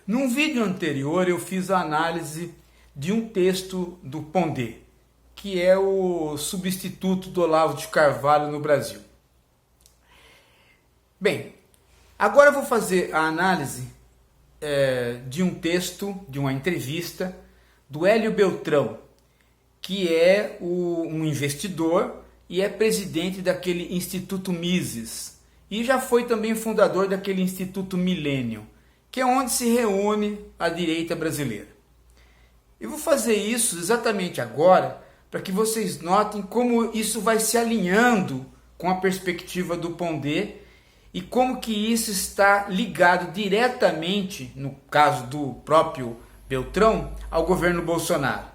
Num vídeo anterior eu fiz a análise de um texto do Pondé, que é o substituto do Olavo de Carvalho no Brasil. Bem, agora eu vou fazer a análise de um texto, de uma entrevista do Hélio Beltrão, que é um investidor e é presidente daquele Instituto Mises, e já foi também fundador daquele Instituto Millennium, que é onde se reúne a direita brasileira. Eu vou fazer isso exatamente agora para que vocês notem como isso vai se alinhando com a perspectiva do Pondé e como que isso está ligado diretamente, no caso do próprio Beltrão, ao governo Bolsonaro.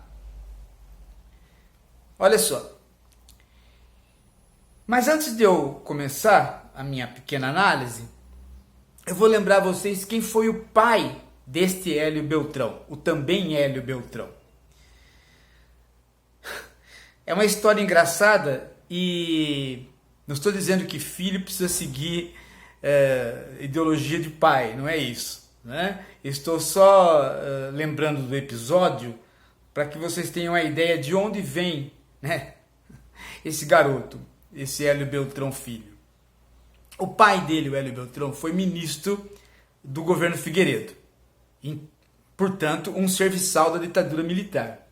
Olha só. Mas antes de eu começar a minha pequena análise, eu vou lembrar vocês quem foi o pai deste Hélio Beltrão, o também Hélio Beltrão. É uma história engraçada e não estou dizendo que filho precisa seguir ideologia de pai, não é isso, né? Estou só lembrando do episódio para que vocês tenham a ideia de onde vem, né, esse garoto, esse Hélio Beltrão filho. O pai dele, o Hélio Beltrão, foi ministro do governo Figueiredo, e, portanto, um serviçal da ditadura militar.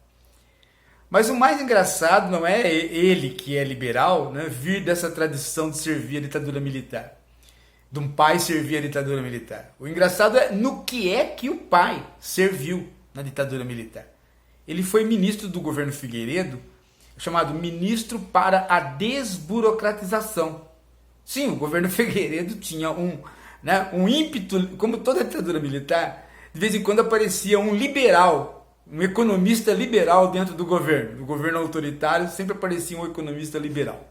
Mas o mais engraçado não é ele, que é liberal, né, vir dessa tradição de servir a ditadura militar, de um pai servir a ditadura militar. O engraçado é no que é que o pai serviu na ditadura militar. Ele foi ministro do governo Figueiredo, chamado Ministro para a Desburocratização. Sim, o governo Figueiredo tinha um ímpeto, como toda ditadura militar, de vez em quando aparecia um liberal, um economista liberal dentro do governo autoritário, sempre aparecia um economista liberal.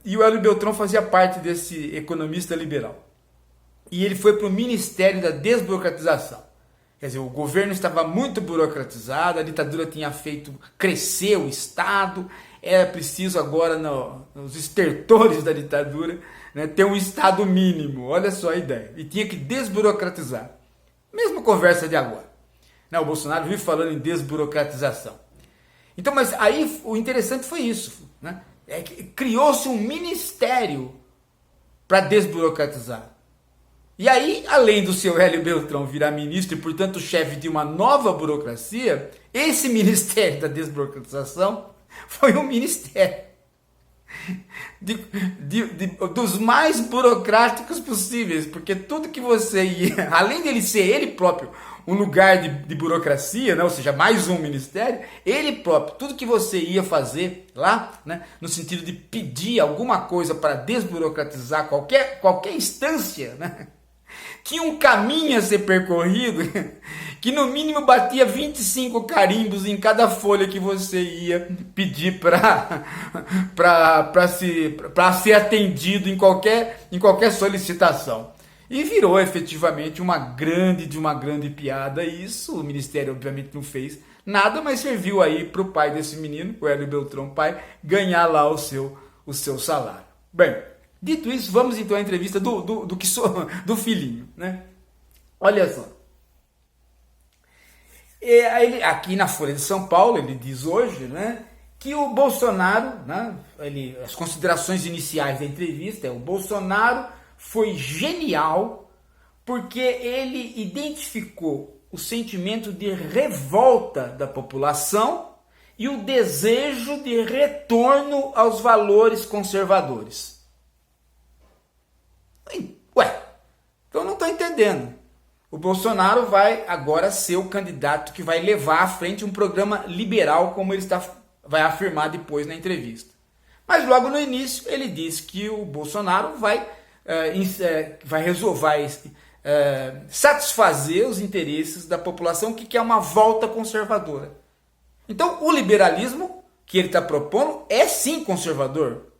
E o Hélio Beltrão fazia parte desse economista liberal. E ele foi para o Ministério da Desburocratização. Quer dizer, o governo estava muito burocratizado, a ditadura tinha feito crescer o Estado, era preciso agora, nos estertores da ditadura, né, ter um Estado mínimo, olha só a ideia, e tinha que desburocratizar. Mesma conversa de agora. O Bolsonaro vive falando em desburocratização. Então, mas aí o interessante foi isso, né? Criou-se um ministério para desburocratizar. E aí, além do seu Hélio Beltrão virar ministro e, portanto, chefe de uma nova burocracia, esse Ministério da Desburocratização foi um ministério dos mais burocráticos possíveis, porque tudo que você ia, além dele ser ele próprio um lugar de burocracia, né, ou seja, mais um ministério, ele próprio, tudo que você ia fazer lá, né, no sentido de pedir alguma coisa para desburocratizar qualquer instância, né, tinha um caminho a ser percorrido que no mínimo batia 25 carimbos em cada folha que você ia pedir para ser atendido em qualquer solicitação. E virou efetivamente uma grande piada. Isso o Ministério obviamente não fez nada, mas serviu aí para o pai desse menino, o Hélio Beltrão pai, ganhar lá o seu salário. Bem, dito isso, vamos então à entrevista do filhinho, né? Olha só. Ele, aqui na Folha de São Paulo, ele diz hoje, né, que o Bolsonaro, né, as considerações iniciais da entrevista, o Bolsonaro foi genial porque ele identificou o sentimento de revolta da população e o desejo de retorno aos valores conservadores. Ué, então eu não estou entendendo. O Bolsonaro vai agora ser o candidato que vai levar à frente um programa liberal, como ele vai afirmar depois na entrevista. Mas logo no início ele diz que o Bolsonaro vai satisfazer os interesses da população que quer uma volta conservadora. Então o liberalismo que ele está propondo é sim conservador.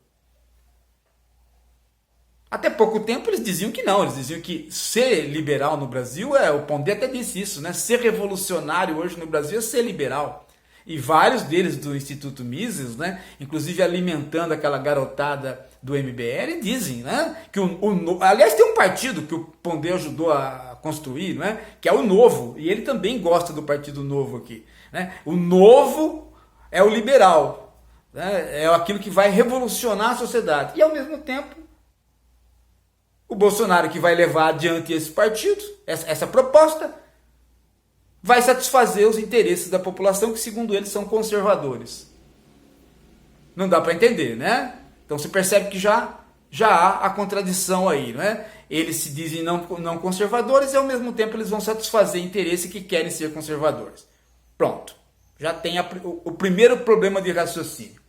Até pouco tempo eles diziam que não, eles diziam que ser liberal no Brasil, o Pondé até disse isso, né? Ser revolucionário hoje no Brasil é ser liberal. E vários deles do Instituto Mises, né? Inclusive alimentando aquela garotada do MBL dizem, né, que aliás, tem um partido que o Pondé ajudou a construir, né, que é o Novo, e ele também gosta do Partido Novo aqui, né? O Novo é o liberal, né, é aquilo que vai revolucionar a sociedade, e ao mesmo tempo o Bolsonaro, que vai levar adiante esse partido, essa proposta, vai satisfazer os interesses da população, que segundo eles são conservadores. Não dá para entender, né? Então você percebe que já há a contradição aí, né? Eles se dizem não conservadores e ao mesmo tempo eles vão satisfazer interesses que querem ser conservadores. Pronto, já tem o primeiro problema de raciocínio.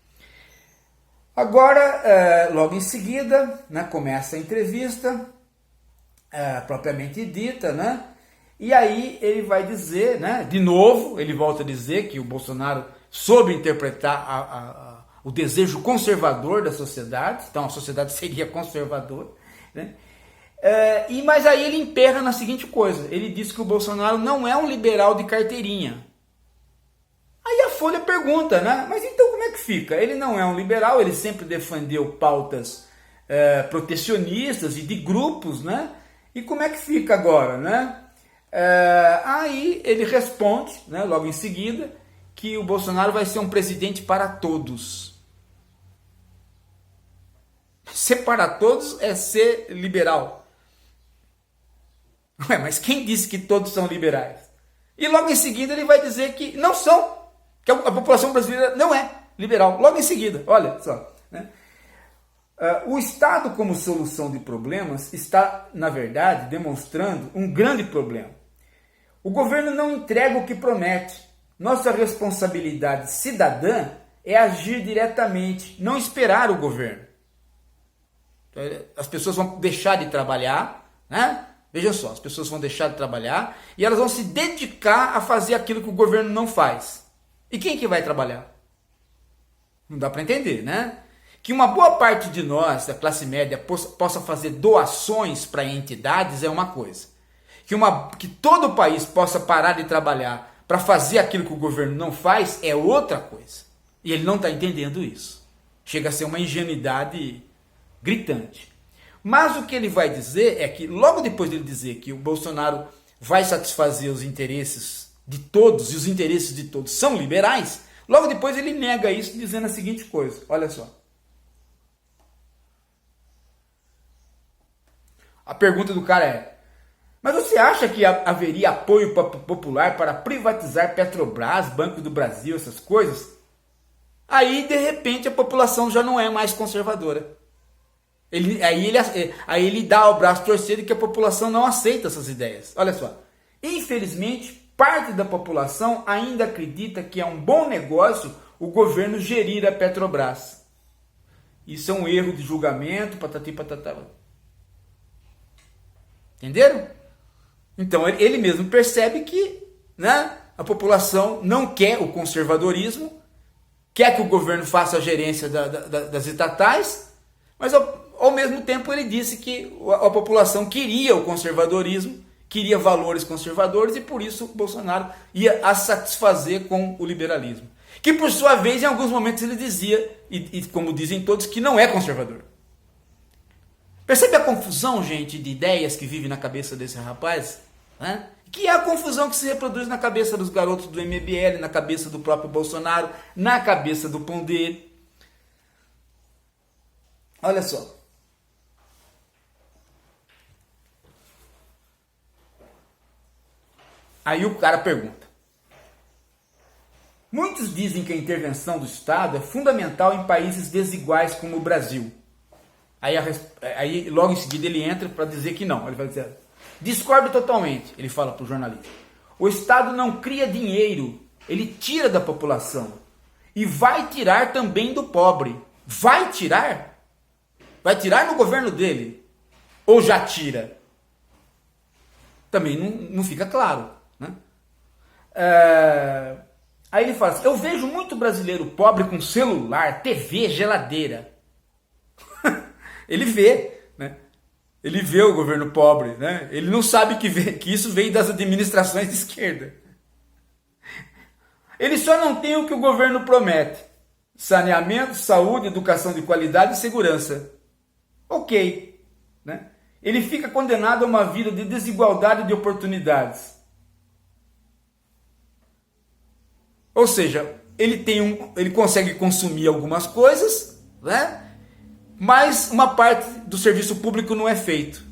Agora, logo em seguida, né, começa a entrevista, propriamente dita, né? E aí ele vai dizer, né, de novo, ele volta a dizer que o Bolsonaro soube interpretar o desejo conservador da sociedade, então a sociedade seria conservadora, né? Mas aí ele emperra na seguinte coisa, ele diz que o Bolsonaro não é um liberal de carteirinha. Aí a Folha pergunta, né, mas então como é que fica? Ele não é um liberal, ele sempre defendeu pautas protecionistas e de grupos, né? E como é que fica agora, né? Aí ele responde, né, logo em seguida, que o Bolsonaro vai ser um presidente para todos. Ser para todos é ser liberal. Ué, mas quem disse que todos são liberais? E logo em seguida ele vai dizer que não são, que a população brasileira não é liberal. Logo em seguida, olha só, né? O Estado como solução de problemas está, na verdade, demonstrando um grande problema. O governo não entrega o que promete. Nossa responsabilidade cidadã é agir diretamente, não esperar o governo. As pessoas vão deixar de trabalhar, né? Vejam só, as pessoas vão deixar de trabalhar e elas vão se dedicar a fazer aquilo que o governo não faz. E quem que vai trabalhar? Não dá para entender, né? Que uma boa parte de nós, da classe média, possa fazer doações para entidades é uma coisa. Que todo o país possa parar de trabalhar para fazer aquilo que o governo não faz é outra coisa. E ele não está entendendo isso. Chega a ser uma ingenuidade gritante. Mas o que ele vai dizer é que, logo depois dele dizer que o Bolsonaro vai satisfazer os interesses de todos, e os interesses de todos são liberais, logo depois ele nega isso dizendo a seguinte coisa, olha só. A pergunta do cara é, mas você acha que haveria apoio popular para privatizar Petrobras, Banco do Brasil, essas coisas? Aí, de repente, a população já não é mais conservadora. Aí ele dá o braço torcido que a população não aceita essas ideias. Olha só. Infelizmente, parte da população ainda acredita que é um bom negócio o governo gerir a Petrobras. Isso é um erro de julgamento, patati patatá. Entenderam? Então ele mesmo percebe que, né, a população não quer o conservadorismo, quer que o governo faça a gerência das estatais, mas ao mesmo tempo ele disse que a população queria o conservadorismo, queria valores conservadores e por isso o Bolsonaro ia a satisfazer com o liberalismo. Que por sua vez em alguns momentos ele dizia, e como dizem todos, que não é conservador. Percebe a confusão, gente, de ideias que vive na cabeça desse rapaz? Né? Que é a confusão que se reproduz na cabeça dos garotos do MBL, na cabeça do próprio Bolsonaro, na cabeça do Pondé. Olha só. Aí o cara pergunta. Muitos dizem que a intervenção do Estado é fundamental em países desiguais como o Brasil. Aí logo em seguida ele entra para dizer que não. Ele vai dizer, discordo totalmente, ele fala para o jornalista. O Estado não cria dinheiro, ele tira da população. E vai tirar também do pobre. Vai tirar? Vai tirar no governo dele? Ou já tira? Também não fica claro. Né? Aí ele fala assim, eu vejo muito brasileiro pobre com celular, TV, geladeira. Ele vê, né? Ele vê o governo pobre, né? Ele não sabe que isso veio das administrações de esquerda. Ele só não tem o que o governo promete. Saneamento, saúde, educação de qualidade e segurança. Ok, né? Ele fica condenado a uma vida de desigualdade de oportunidades. Ou seja, ele consegue consumir algumas coisas, né? Mas uma parte do serviço público não é feito.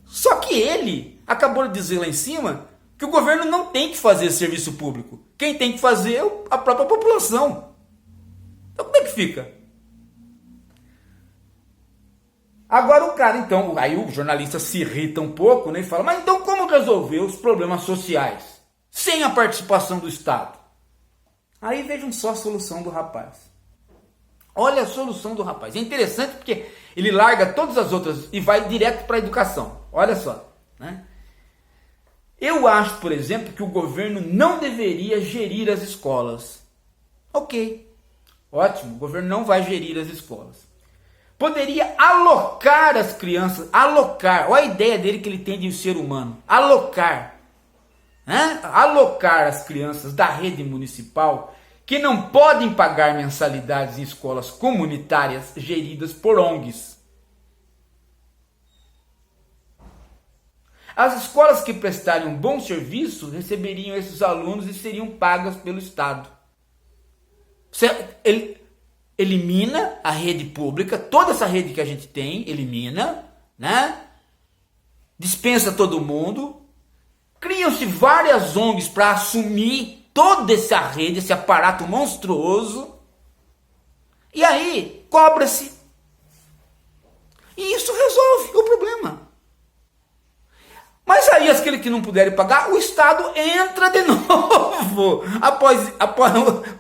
Só que ele acabou de dizer lá em cima que o governo não tem que fazer esse serviço público. Quem tem que fazer é a própria população. Então como é que fica? Agora o cara, então, aí o jornalista se irrita um pouco, né, e fala, mas então como resolver os problemas sociais sem a participação do Estado? Aí vejam só a solução do rapaz. Olha a solução do rapaz. É interessante porque ele larga todas as outras e vai direto para a educação. Olha só, né? Eu acho, por exemplo, que o governo não deveria gerir as escolas. Ok, ótimo, o governo não vai gerir as escolas. Poderia alocar as crianças, alocar, olha a ideia dele que ele tem de ser humano, alocar, né? Alocar as crianças da rede municipal que não podem pagar mensalidades em escolas comunitárias geridas por ONGs. As escolas que prestarem um bom serviço receberiam esses alunos e seriam pagas pelo Estado. Ele elimina a rede pública, toda essa rede que a gente tem, elimina, né? Dispensa todo mundo, criam-se várias ONGs para assumir toda essa rede, esse aparato monstruoso, e aí cobra-se. E isso resolve o problema. Mas aí aqueles que não puderem pagar, o Estado entra de novo, após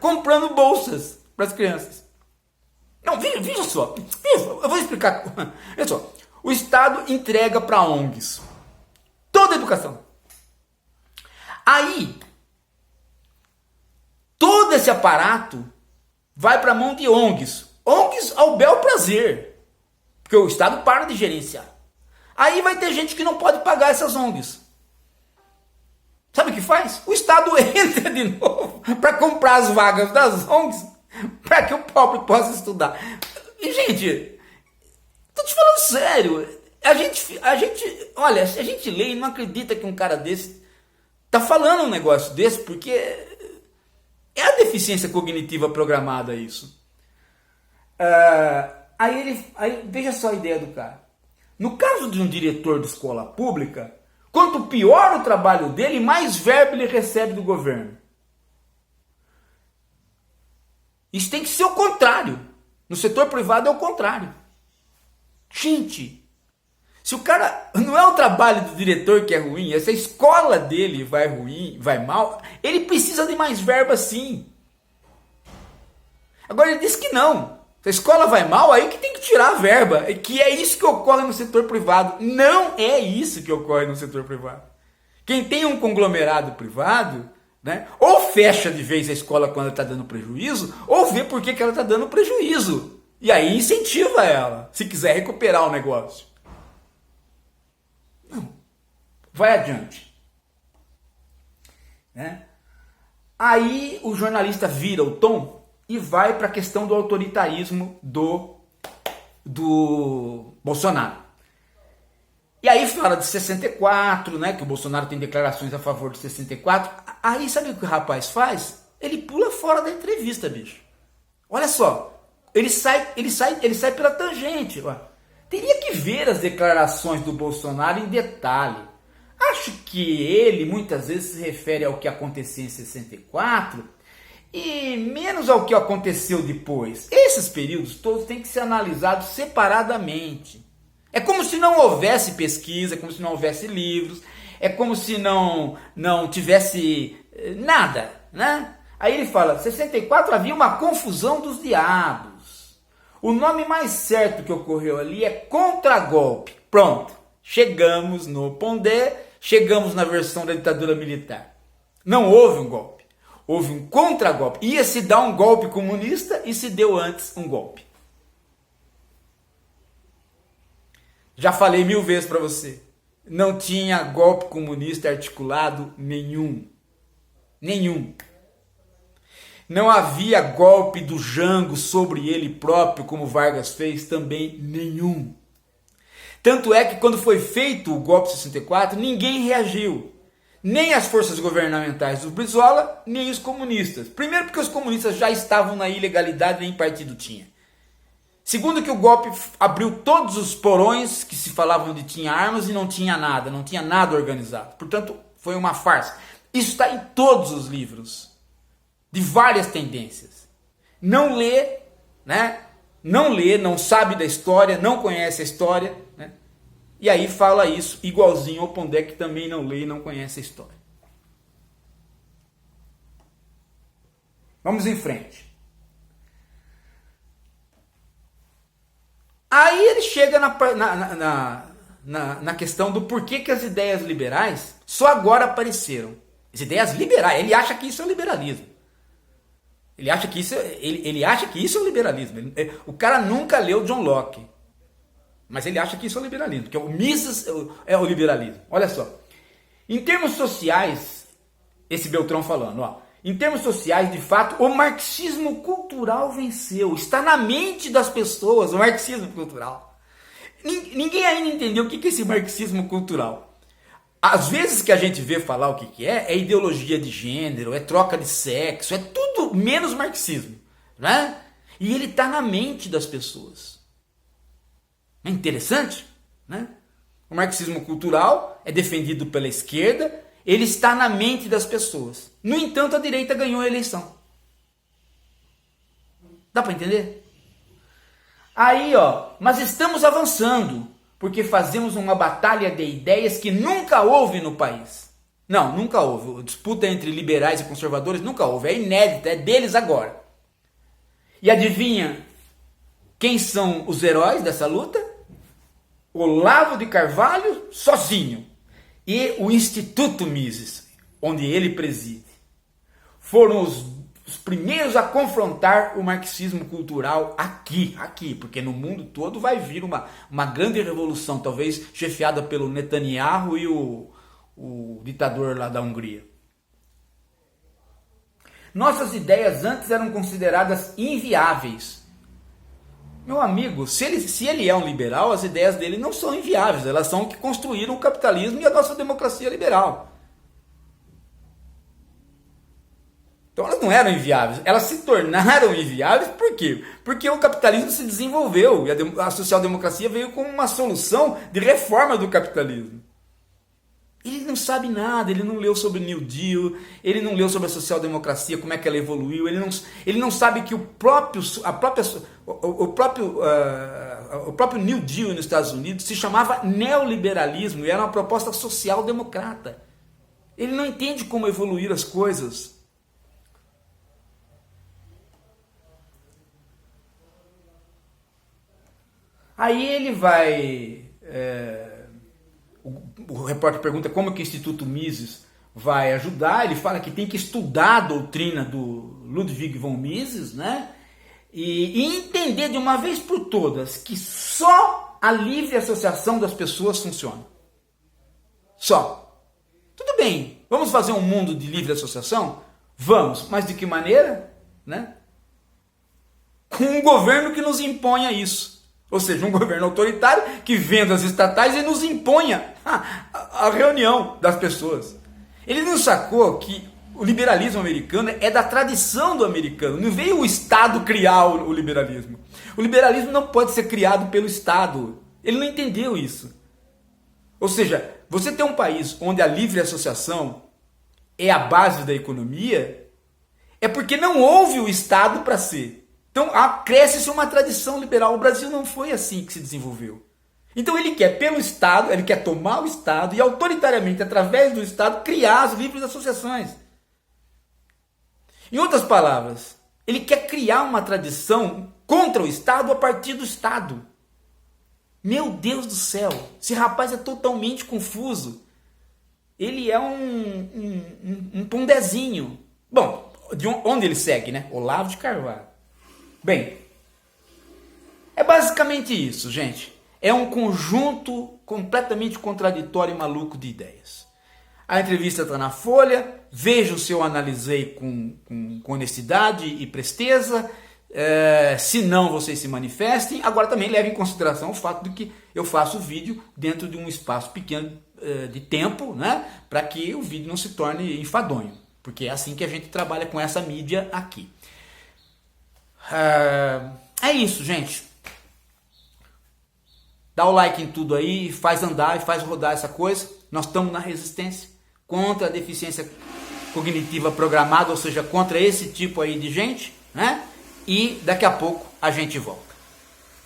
comprando bolsas para as crianças. Não, veja só, eu vou explicar. Veja só, o Estado entrega para ONGs toda a educação. Aí, todo esse aparato vai para a mão de ONGs. ONGs ao bel prazer, porque o Estado para de gerenciar. Aí vai ter gente que não pode pagar essas ONGs. Sabe o que faz? O Estado entra de novo para comprar as vagas das ONGs para que o pobre possa estudar. E, gente, tô te falando sério. Olha, se a gente lê e não acredita que um cara desse tá falando um negócio desse, porque é a deficiência cognitiva programada isso. Aí veja só a ideia do cara. No caso de um diretor de escola pública, quanto pior o trabalho dele, mais verba ele recebe do governo. Isso tem que ser o contrário. No setor privado é o contrário. Gente, se o cara, não é o trabalho do diretor que é ruim, essa escola dele vai ruim, vai mal, ele precisa de mais verba sim. Agora ele diz que não. Se a escola vai mal, aí que tem que tirar a verba. Que é isso que ocorre no setor privado. Não é isso que ocorre no setor privado. Quem tem um conglomerado privado, né, ou fecha de vez a escola quando ela está dando prejuízo, ou vê por que ela está dando prejuízo. E aí incentiva ela, se quiser recuperar o negócio. Não. Vai adiante. Né? Aí o jornalista vira o tom e vai para a questão do autoritarismo do Bolsonaro. E aí fala de 64, né, que o Bolsonaro tem declarações a favor de 64. Aí sabe o que o rapaz faz? Ele pula fora da entrevista, bicho. Olha só, ele sai pela tangente. Ó. Teria que ver as declarações do Bolsonaro em detalhe. Acho que ele muitas vezes se refere ao que aconteceu em 64 e menos ao que aconteceu depois. Esses períodos todos têm que ser analisados separadamente. É como se não houvesse pesquisa, é como se não houvesse livros, é como se não tivesse nada, né? Aí ele fala, 64 havia uma confusão dos diabos. O nome mais certo que ocorreu ali é contragolpe. Pronto, chegamos no Pondé, chegamos na versão da ditadura militar. Não houve um golpe, houve um contragolpe. Ia se dar um golpe comunista e se deu antes um golpe. Já falei 1000 vezes para você. Não tinha golpe comunista articulado nenhum. Nenhum. Não havia golpe do Jango sobre ele próprio, como Vargas fez, também nenhum. Tanto é que quando foi feito o golpe de 64, ninguém reagiu. Nem as forças governamentais do Brizola, nem os comunistas. Primeiro porque os comunistas já estavam na ilegalidade, nem partido tinha. Segundo que o golpe abriu todos os porões que se falavam de tinha armas e não tinha nada organizado. Portanto, foi uma farsa. Isso está em todos os livros, de várias tendências. Não lê, né? Não lê, não sabe da história, não conhece a história, né? E aí fala isso igualzinho ao Pondé, que também não lê e não conhece a história. Vamos em frente. Aí ele chega na questão do porquê que as ideias liberais só agora apareceram. As ideias liberais, ele acha que isso é o liberalismo. Ele acha que isso é o liberalismo. O cara nunca leu John Locke. Mas ele acha que isso é o liberalismo, que o Mises é o liberalismo. Olha só. Em termos sociais, esse Beltrão falando, ó, em termos sociais, de fato, o marxismo cultural venceu. Está na mente das pessoas o marxismo cultural. Ninguém ainda entendeu o que é esse marxismo cultural. Às vezes que a gente vê falar o que é ideologia de gênero, é troca de sexo, é tudo menos marxismo, né? E ele está na mente das pessoas. É interessante, né? O marxismo cultural é defendido pela esquerda, ele está na mente das pessoas. No entanto, a direita ganhou a eleição. Dá para entender? Aí, ó, mas estamos avançando, porque fazemos uma batalha de ideias que nunca houve no país. Não, nunca houve. A disputa entre liberais e conservadores nunca houve. É inédita, é deles agora. E adivinha quem são os heróis dessa luta? Olavo de Carvalho sozinho. E o Instituto Mises, onde ele preside. Foram os primeiros a confrontar o marxismo cultural aqui, porque no mundo todo vai vir uma grande revolução, talvez chefiada pelo Netanyahu e o ditador lá da Hungria. Nossas ideias antes eram consideradas inviáveis. Meu amigo, se ele é um liberal, as ideias dele não são inviáveis, elas são o que construíram o capitalismo e a nossa democracia liberal. Então elas não eram inviáveis, elas se tornaram inviáveis por quê? Porque o capitalismo se desenvolveu e a social-democracia veio como uma solução de reforma do capitalismo. Ele não sabe nada, ele não leu sobre o New Deal, ele não leu sobre a social-democracia, como é que ela evoluiu, ele não sabe que o próprio New Deal nos Estados Unidos se chamava neoliberalismo e era uma proposta social-democrata. Ele não entende como evoluir as coisas. Aí ele vai... O repórter pergunta como que o Instituto Mises vai ajudar. Ele fala que tem que estudar a doutrina do Ludwig von Mises, né? E entender de uma vez por todas que só a livre associação das pessoas funciona. Só. Tudo bem, vamos fazer um mundo de livre associação? Vamos, mas de que maneira? Né? Com um governo que nos imponha isso. Ou seja, um governo autoritário que venda as estatais e nos imponha a reunião das pessoas. Ele não sacou que o liberalismo americano é da tradição do americano. Não veio o Estado criar o liberalismo. O liberalismo não pode ser criado pelo Estado. Ele não entendeu isso. Ou seja, você tem um país onde a livre associação é a base da economia, é porque não houve o Estado para ser. Então cresce-se uma tradição liberal. O Brasil não foi assim que se desenvolveu. Então ele quer pelo Estado, ele quer tomar o Estado e autoritariamente, através do Estado, criar as livres associações. Em outras palavras, ele quer criar uma tradição contra o Estado a partir do Estado. Meu Deus do céu, esse rapaz é totalmente confuso. Ele é um pondezinho. Bom, de onde ele segue, né? Olavo de Carvalho. Bem, é basicamente isso, gente. É um conjunto completamente contraditório e maluco de ideias. A entrevista está na Folha, vejam se eu analisei com honestidade e presteza. Se não, vocês se manifestem. Agora também leve em consideração o fato de que eu faço o vídeo dentro de um espaço pequeno de tempo, né? Para que o vídeo não se torne enfadonho. Porque é assim que a gente trabalha com essa mídia aqui. É isso, gente. Dá o like em tudo aí, faz andar e faz rodar essa coisa. Nós estamos na resistência contra a deficiência cognitiva programada, ou seja, contra esse tipo aí de gente, né? E daqui a pouco a gente volta.